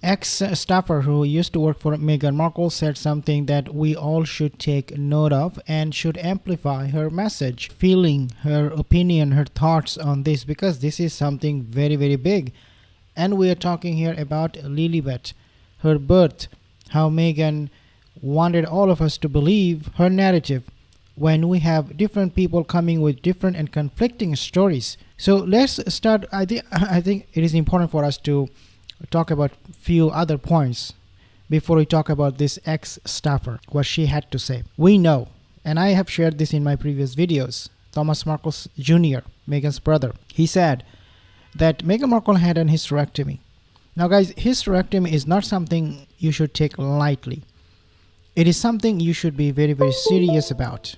ex-staffer who used to work for Meghan Markle said something that we all should take note of and should amplify her message, feeling, her opinion, her thoughts on this, because this is something very, very big. And we are talking here about Lilibet, her birth, how Meghan wanted all of us to believe her narrative when we have different people coming with different and conflicting stories. So let's start. I think it is important for us to talk about few other points before we talk about this ex-staffer, what she had to say. We know, and I have shared this in my previous videos, Thomas Markle Jr., Meghan's brother, he said that Meghan Markle had an hysterectomy. Now guys, hysterectomy is not something you should take lightly. It is something you should be very, very serious about.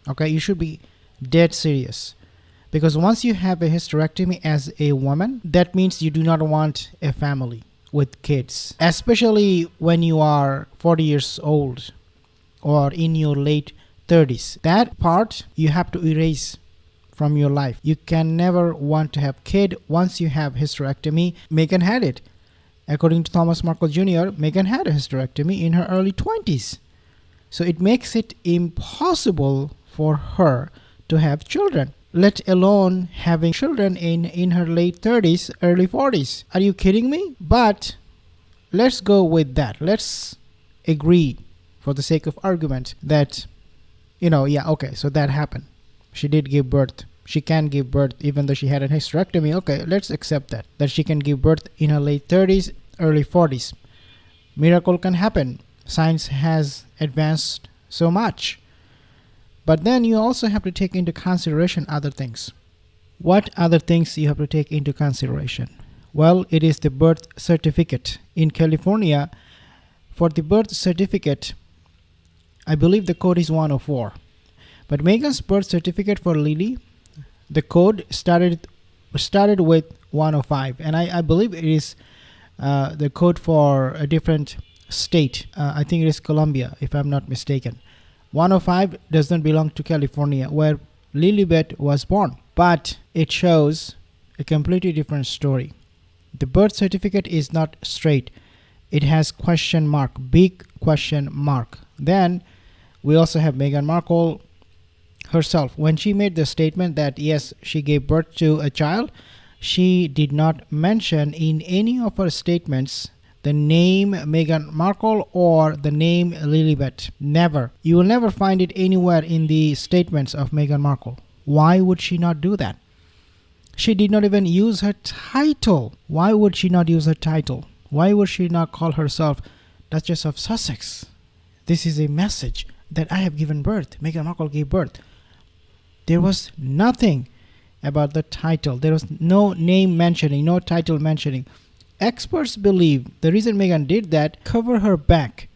Okay, you should be dead serious. Because once you have a hysterectomy as a woman, that means you do not want a family with kids. Especially when you are 40 years old or in your late 30s. That part you have to erase from your life. You can never want to have kid once you have hysterectomy. Meghan had it. According to Thomas Markle Jr., Meghan had a hysterectomy in her early 20s. So it makes it impossible for her to have children, let alone having children in her late 30s, early 40s. Are you kidding me? But let's go with that. Let's agree, for the sake of argument, that, okay, so that happened. She did give birth. She can give birth even though she had a hysterectomy. Okay, let's accept that she can give birth in her late 30s, early 40s. Miracle can happen. Science has advanced so much. But then you also have to take into consideration other things. What other things you have to take into consideration? Well, it is the birth certificate. In California, for the birth certificate, I believe the code is 104. But Meghan's birth certificate for Lily, the code started with 105. And I believe it is the code for a different state. I think it is Colombia, if I'm not mistaken. 105 does not belong to California, where Lilibet was born, but it shows a completely different story. The birth certificate is not straight. It has question mark, big question mark. Then we also have Meghan Markle herself. When she made the statement that yes, she gave birth to a child, she did not mention in any of her statements the name Meghan Markle or the name Lilibet. Never. You will never find it anywhere in the statements of Meghan Markle. Why would she not do that? She did not even use her title. Why would she not use her title? Why would she not call herself Duchess of Sussex? This is a message that I have given birth. Meghan Markle gave birth. There was nothing about the title. There was no name mentioning, no title mentioning. Experts believe the reason Meghan did that, cover her back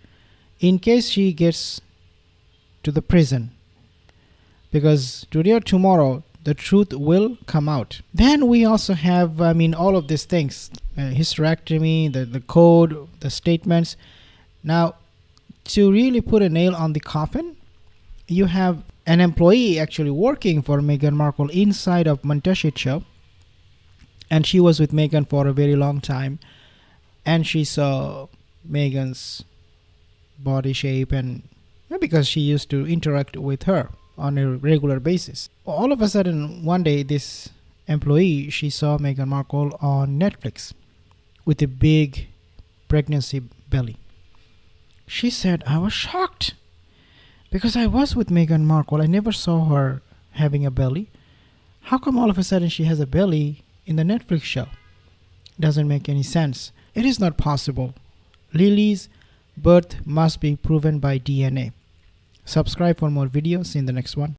in case she gets to the prison. Because today or tomorrow, the truth will come out. Then we also have, all of these things, hysterectomy, the code, the statements. Now, to really put a nail on the coffin, you have an employee actually working for Meghan Markle inside of Montasheet show. And she was with Meghan for a very long time. And she saw Meghan's body shape, and because she used to interact with her on a regular basis. All of a sudden, one day, this employee, she saw Meghan Markle on Netflix with a big pregnancy belly. She said, I was shocked because I was with Meghan Markle. I never saw her having a belly. How come all of a sudden she has a belly in the Netflix show? Doesn't make any sense. It is not possible. Lily's birth must be proven by DNA. Subscribe for more videos in the next one.